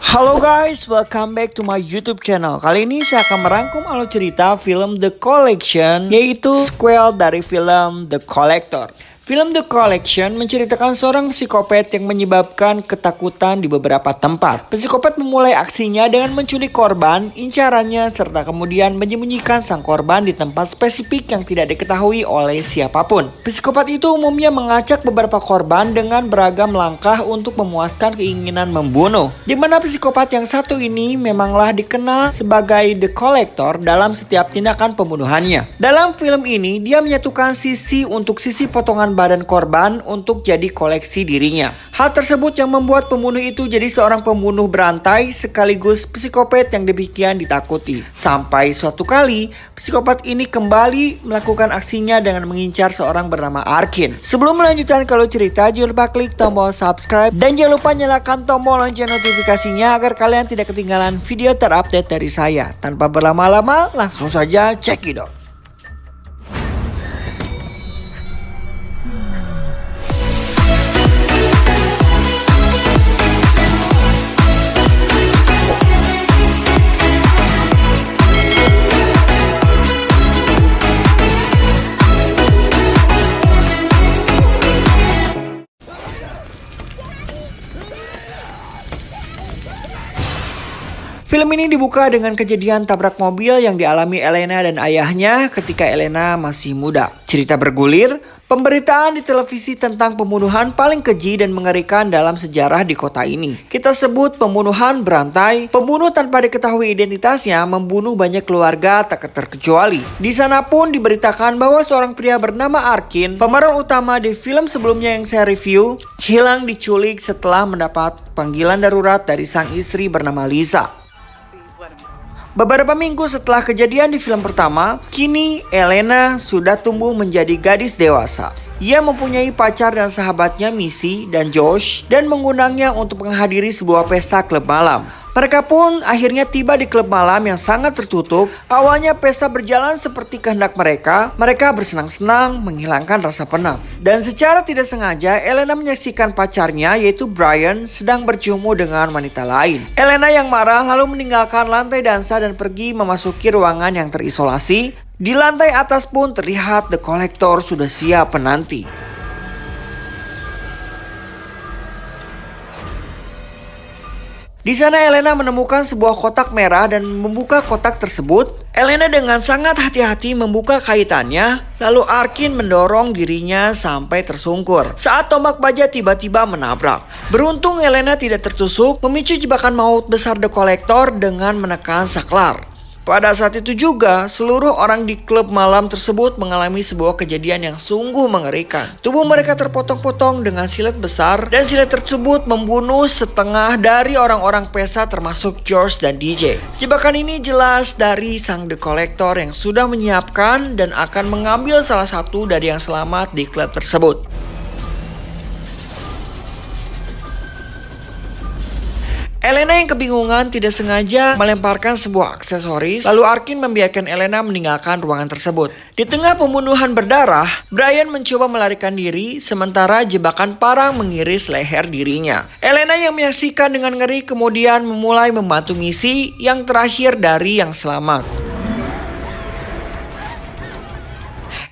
Halo guys, welcome back to my YouTube channel. Kali ini saya akan merangkum alur cerita film The Collection, yaitu sequel dari film The Collector. Film The Collection menceritakan seorang psikopat yang menyebabkan ketakutan di beberapa tempat. Psikopat memulai aksinya dengan menculik korban, incarannya, serta kemudian menyembunyikan sang korban di tempat spesifik yang tidak diketahui oleh siapapun. Psikopat itu umumnya mengacak beberapa korban dengan beragam langkah untuk memuaskan keinginan membunuh. Di mana psikopat yang satu ini memanglah dikenal sebagai The Collector dalam setiap tindakan pembunuhannya. Dalam film ini, dia menyatukan sisi untuk sisi potongan badan korban untuk jadi koleksi dirinya. Hal tersebut yang membuat pembunuh itu jadi seorang pembunuh berantai sekaligus psikopat yang demikian ditakuti. Sampai suatu kali, psikopat ini kembali melakukan aksinya dengan mengincar seorang bernama Arkin. Sebelum melanjutkan kalau cerita, jangan lupa klik tombol subscribe dan jangan lupa nyalakan tombol lonceng notifikasinya agar kalian tidak ketinggalan video terupdate dari saya. Tanpa berlama-lama, langsung saja cekidot. Film ini dibuka dengan kejadian tabrak mobil yang dialami Elena dan ayahnya ketika Elena masih muda. Cerita bergulir, pemberitaan di televisi tentang pembunuhan paling keji dan mengerikan dalam sejarah di kota ini. Kita sebut pembunuhan berantai. Pembunuh tanpa diketahui identitasnya membunuh banyak keluarga tak terkecuali. Di sana pun diberitakan bahwa seorang pria bernama Arkin, pemeran utama di film sebelumnya yang saya review, hilang diculik setelah mendapat panggilan darurat dari sang istri bernama Lisa. Beberapa minggu setelah kejadian di film pertama, kini Elena sudah tumbuh menjadi gadis dewasa. Ia mempunyai pacar dan sahabatnya Missy dan Josh dan mengundangnya untuk menghadiri sebuah pesta klub malam. Mereka pun akhirnya tiba di klub malam yang sangat tertutup. Awalnya pesta berjalan seperti kehendak mereka. Mereka bersenang-senang menghilangkan rasa penat. Dan secara tidak sengaja Elena menyaksikan pacarnya yaitu Brian sedang berciumu dengan wanita lain. Elena yang marah lalu meninggalkan lantai dansa dan pergi memasuki ruangan yang terisolasi. Di lantai atas pun terlihat The Collector sudah siap menanti. Di sana Elena menemukan sebuah kotak merah dan membuka kotak tersebut. Elena dengan sangat hati-hati membuka kaitannya, lalu Arkin mendorong dirinya sampai tersungkur saat tombak baja tiba-tiba menabrak. Beruntung Elena tidak tertusuk, memicu jebakan maut besar The Collector dengan menekan saklar. Pada saat itu juga, seluruh orang di klub malam tersebut mengalami sebuah kejadian yang sungguh mengerikan. Tubuh mereka terpotong-potong dengan silet besar, dan silet tersebut membunuh setengah dari orang-orang pesta termasuk George dan DJ. Jebakan ini jelas dari sang The Collector yang sudah menyiapkan dan akan mengambil salah satu dari yang selamat di klub tersebut. Elena yang kebingungan tidak sengaja melemparkan sebuah aksesoris, lalu Arkin membiarkan Elena meninggalkan ruangan tersebut. Di tengah pembunuhan berdarah, Brian mencoba melarikan diri sementara jebakan parang mengiris leher dirinya. Elena yang menyaksikan dengan ngeri kemudian memulai membantu Missy yang terakhir dari yang selamat.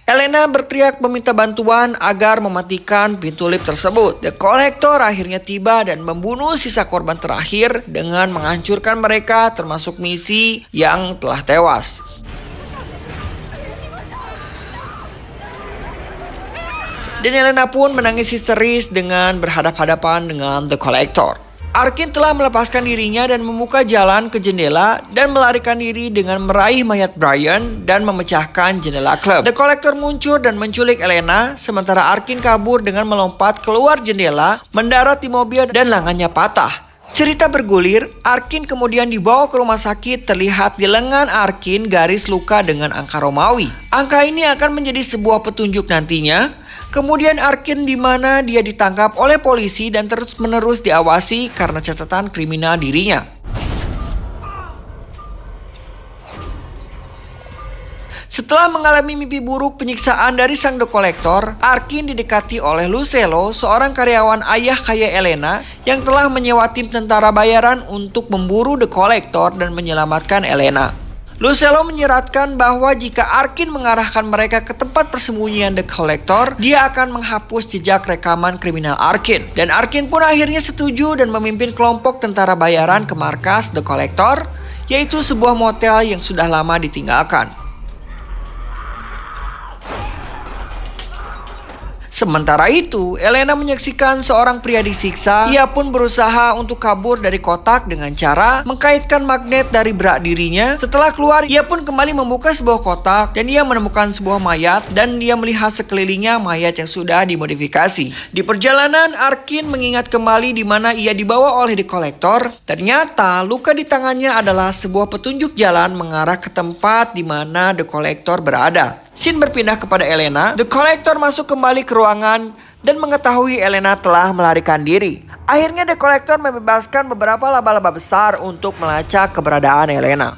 Elena berteriak meminta bantuan agar mematikan pintu lift tersebut. The Collector akhirnya tiba dan membunuh sisa korban terakhir dengan menghancurkan mereka termasuk Missy yang telah tewas. Dan Elena pun menangis histeris dengan berhadap-hadapan dengan The Collector. Arkin telah melepaskan dirinya dan membuka jalan ke jendela dan melarikan diri dengan meraih mayat Brian dan memecahkan jendela klub. The Collector muncul dan menculik Elena, sementara Arkin kabur dengan melompat keluar jendela, mendarat di mobil dan lengannya patah. Cerita bergulir, Arkin kemudian dibawa ke rumah sakit. Terlihat di lengan Arkin garis luka dengan angka Romawi. Angka ini akan menjadi sebuah petunjuk nantinya. Kemudian Arkin di mana dia ditangkap oleh polisi dan terus-menerus diawasi karena catatan kriminal dirinya. Setelah mengalami mimpi buruk penyiksaan dari sang The Collector, Arkin didekati oleh Lucelo, seorang karyawan ayah kaya Elena yang telah menyewa tim tentara bayaran untuk memburu The Collector dan menyelamatkan Elena. Lucelo menyeratkan bahwa jika Arkin mengarahkan mereka ke tempat persembunyian The Collector, dia akan menghapus jejak rekaman kriminal Arkin. Dan Arkin pun akhirnya setuju dan memimpin kelompok tentara bayaran ke markas The Collector, yaitu sebuah motel yang sudah lama ditinggalkan. Sementara itu, Elena menyaksikan seorang pria disiksa. Ia pun berusaha untuk kabur dari kotak dengan cara mengkaitkan magnet dari bra dirinya. Setelah keluar, ia pun kembali membuka sebuah kotak dan ia menemukan sebuah mayat dan dia melihat sekelilingnya mayat yang sudah dimodifikasi. Di perjalanan, Arkin mengingat kembali di mana ia dibawa oleh The Collector. Ternyata luka di tangannya adalah sebuah petunjuk jalan mengarah ke tempat di mana The Collector berada. Scene berpindah kepada Elena. The Collector masuk kembali ke ruangan dan mengetahui Elena telah melarikan diri. Akhirnya The Collector membebaskan beberapa laba-laba besar untuk melacak keberadaan Elena.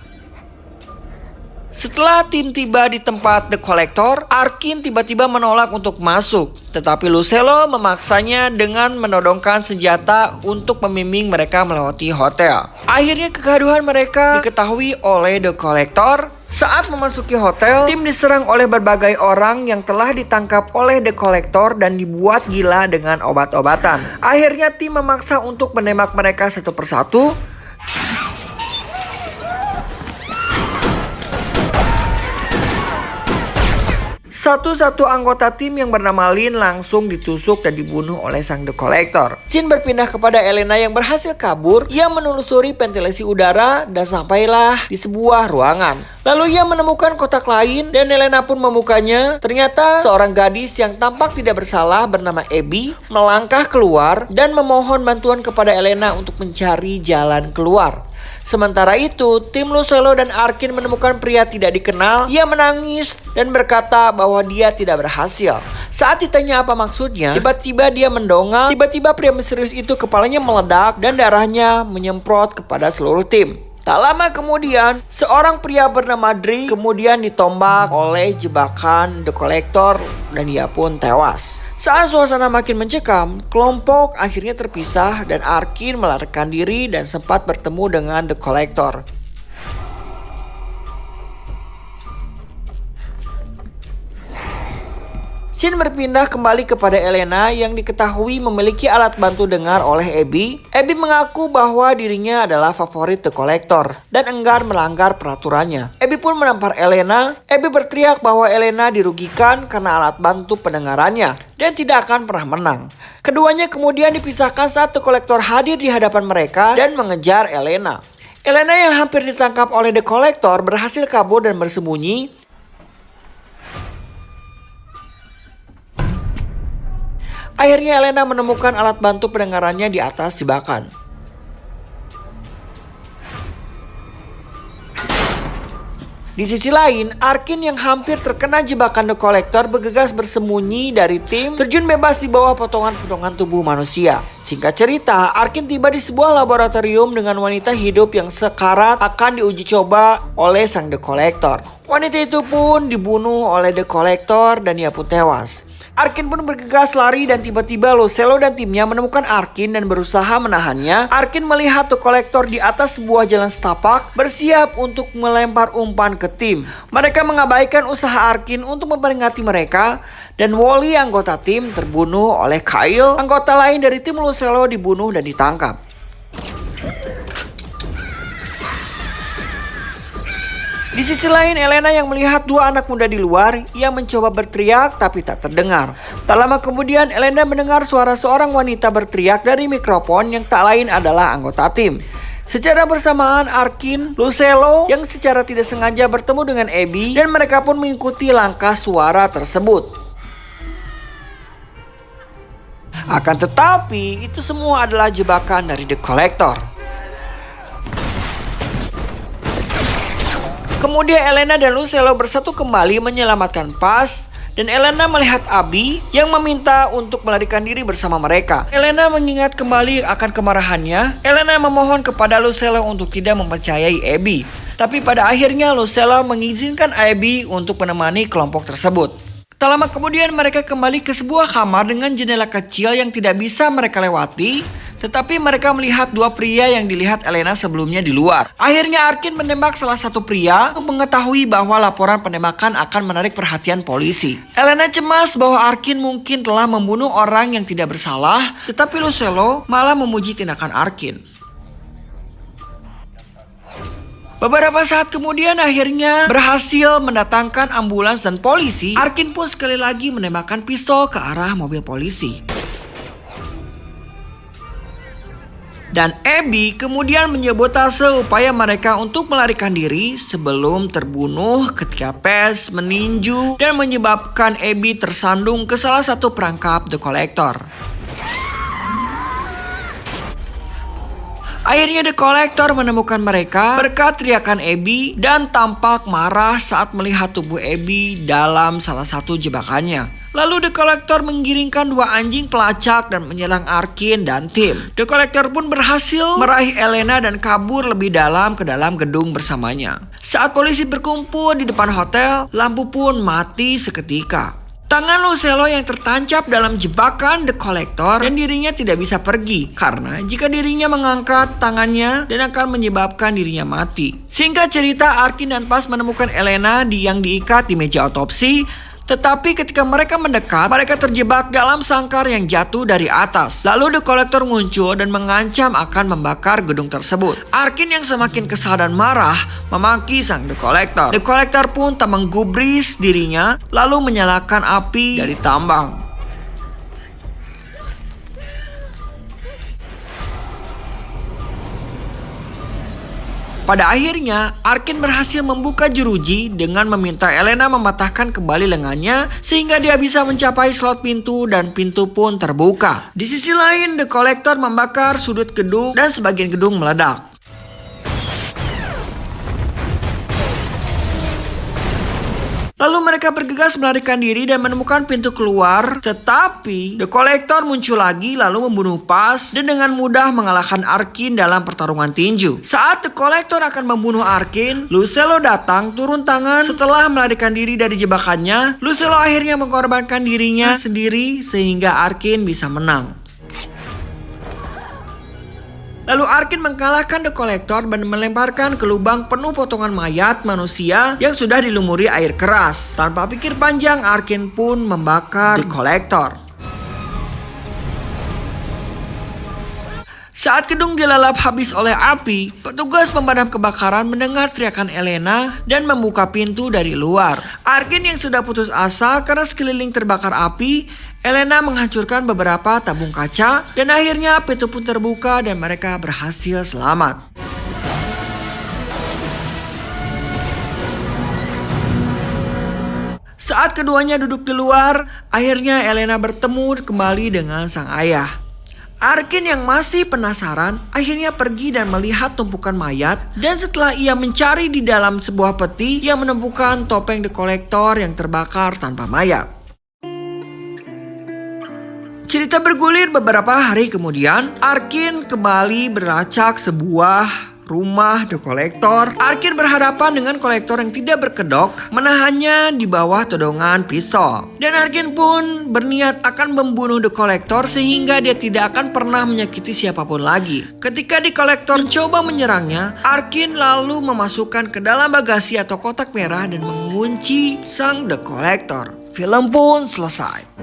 Setelah tim tiba di tempat The Collector, Arkin tiba-tiba menolak untuk masuk. Tetapi Lucelo memaksanya dengan menodongkan senjata untuk membimbing mereka melewati hotel. Akhirnya kegaduhan mereka diketahui oleh The Collector. Saat memasuki hotel, tim diserang oleh berbagai orang yang telah ditangkap oleh The Collector dan dibuat gila dengan obat-obatan. Akhirnya tim memaksa untuk menembak mereka satu persatu. Satu-satu anggota tim yang bernama Lin langsung ditusuk dan dibunuh oleh sang The Collector. Scene berpindah kepada Elena yang berhasil kabur. Ia menelusuri ventilasi udara dan sampailah di sebuah ruangan. Lalu ia menemukan kotak lain dan Elena pun membukanya. Ternyata seorang gadis yang tampak tidak bersalah bernama Abby melangkah keluar dan memohon bantuan kepada Elena untuk mencari jalan keluar. Sementara itu, tim Lucelo dan Arkin menemukan pria tidak dikenal. Ia menangis dan berkata bahwa dia tidak berhasil. Saat ditanya apa maksudnya, tiba-tiba dia mendongak. Tiba-tiba pria misterius itu kepalanya meledak dan darahnya menyemprot kepada seluruh tim. Tak lama kemudian, seorang pria bernama Dre kemudian ditombak oleh jebakan The Collector dan ia pun tewas. Saat suasana makin mencekam, kelompok akhirnya terpisah dan Arkin melarikan diri dan sempat bertemu dengan The Collector. Scene berpindah kembali kepada Elena yang diketahui memiliki alat bantu dengar oleh Abby. Abby mengaku bahwa dirinya adalah favorit The Collector dan enggan melanggar peraturannya. Abby pun menampar Elena. Abby berteriak bahwa Elena dirugikan karena alat bantu pendengarannya dan tidak akan pernah menang. Keduanya kemudian dipisahkan saat The Collector hadir di hadapan mereka dan mengejar Elena. Elena yang hampir ditangkap oleh The Collector berhasil kabur dan bersembunyi. Akhirnya Elena menemukan alat bantu pendengarannya di atas jebakan. Di sisi lain, Arkin yang hampir terkena jebakan The Collector bergegas bersembunyi dari tim, terjun bebas di bawah potongan-potongan tubuh manusia. Singkat cerita, Arkin tiba di sebuah laboratorium dengan wanita hidup yang sekarat akan diuji coba oleh sang The Collector. Wanita itu pun dibunuh oleh The Collector dan ia pun tewas. Arkin pun bergegas lari dan tiba-tiba Lucelo dan timnya menemukan Arkin dan berusaha menahannya. Arkin melihat The Collector di atas sebuah jalan setapak bersiap untuk melempar umpan ke tim. Mereka mengabaikan usaha Arkin untuk memperingati mereka dan Wally anggota tim terbunuh oleh Kyle. Anggota lain dari tim Lucelo dibunuh dan ditangkap. Di sisi lain, Elena yang melihat dua anak muda di luar, ia mencoba berteriak tapi tak terdengar. Tak lama kemudian, Elena mendengar suara seorang wanita berteriak dari mikrofon yang tak lain adalah anggota tim. Secara bersamaan, Arkin, Lucelo yang secara tidak sengaja bertemu dengan Abby dan mereka pun mengikuti langkah suara tersebut. Akan tetapi, itu semua adalah jebakan dari The Collector. Kemudian Elena dan Lucelo bersatu kembali menyelamatkan Paz Dan Elena melihat Abby yang meminta untuk melarikan diri bersama mereka. Elena mengingat kembali akan kemarahannya. Elena memohon kepada Lucella untuk tidak mempercayai Abby. Tapi pada akhirnya Lucella mengizinkan Abby untuk menemani kelompok tersebut. Tak lama kemudian mereka kembali ke sebuah kamar dengan jendela kecil yang tidak bisa mereka lewati. Tetapi mereka melihat dua pria yang dilihat Elena sebelumnya di luar. Akhirnya Arkin menembak salah satu pria untuk mengetahui bahwa laporan penembakan akan menarik perhatian polisi. Elena cemas bahwa Arkin mungkin telah membunuh orang yang tidak bersalah. Tetapi Lucella malah memuji tindakan Arkin. Beberapa saat kemudian akhirnya berhasil mendatangkan ambulans dan polisi. Arkin pun sekali lagi menembakkan pistol ke arah mobil polisi. Dan Abby kemudian menyabotase upaya mereka untuk melarikan diri sebelum terbunuh ketika Pez meninju dan menyebabkan Abby tersandung ke salah satu perangkap The Collector. Akhirnya The Collector menemukan mereka berkat teriakan Abby dan tampak marah saat melihat tubuh Abby dalam salah satu jebakannya. Lalu The Collector menggiringkan dua anjing pelacak dan menyerang Arkin dan tim. The Collector pun berhasil meraih Elena dan kabur lebih dalam ke dalam gedung bersamanya. Saat polisi berkumpul di depan hotel, lampu pun mati seketika. Tangan Lucella yang tertancap dalam jebakan The Collector dan dirinya tidak bisa pergi karena jika dirinya mengangkat tangannya dan akan menyebabkan dirinya mati. Singkat cerita, Arkin dan Paz menemukan Elena yang diikat di meja otopsi. Tetapi ketika mereka mendekat, mereka terjebak dalam sangkar yang jatuh dari atas. Lalu The Collector muncul dan mengancam akan membakar gedung tersebut. Arkin yang semakin kesal dan marah memaki sang The Collector. The Collector pun tak menggubris dirinya lalu menyalakan api dari tambang. Pada akhirnya, Arkin berhasil membuka jeruji dengan meminta Elena mematahkan kembali lengannya sehingga dia bisa mencapai slot pintu dan pintu pun terbuka. Di sisi lain, The Collector membakar sudut gedung dan sebagian gedung meledak. Lalu mereka bergegas melarikan diri dan menemukan pintu keluar. Tetapi The Collector muncul lagi lalu membunuh Paz dan dengan mudah mengalahkan Arkin dalam pertarungan tinju. Saat The Collector akan membunuh Arkin, Lucella datang turun tangan setelah melarikan diri dari jebakannya. Lucella akhirnya mengorbankan dirinya sendiri sehingga Arkin bisa menang. Lalu Arkin mengalahkan The Collector dan melemparkan ke lubang penuh potongan mayat manusia yang sudah dilumuri air keras. Tanpa pikir panjang, Arkin pun membakar The Collector. Saat gedung dilalap habis oleh api, petugas pemadam kebakaran mendengar teriakan Elena dan membuka pintu dari luar. Arkin yang sudah putus asa karena sekeliling terbakar api, Elena menghancurkan beberapa tabung kaca dan akhirnya pintu pun terbuka dan mereka berhasil selamat. Saat keduanya duduk di luar, akhirnya Elena bertemu kembali dengan sang ayah. Arkin yang masih penasaran akhirnya pergi dan melihat tumpukan mayat, dan setelah ia mencari di dalam sebuah peti, ia menemukan topeng The Collector yang terbakar tanpa mayat. Cerita bergulir beberapa hari kemudian, Arkin kembali beracak sebuah rumah The Collector. Arkin berhadapan dengan kolektor yang tidak berkedok, menahannya di bawah todongan pistol. Dan Arkin pun berniat akan membunuh The Collector sehingga dia tidak akan pernah menyakiti siapapun lagi. Ketika The Collector coba menyerangnya, Arkin lalu memasukkan ke dalam bagasi atau kotak merah dan mengunci sang The Collector. Film pun selesai.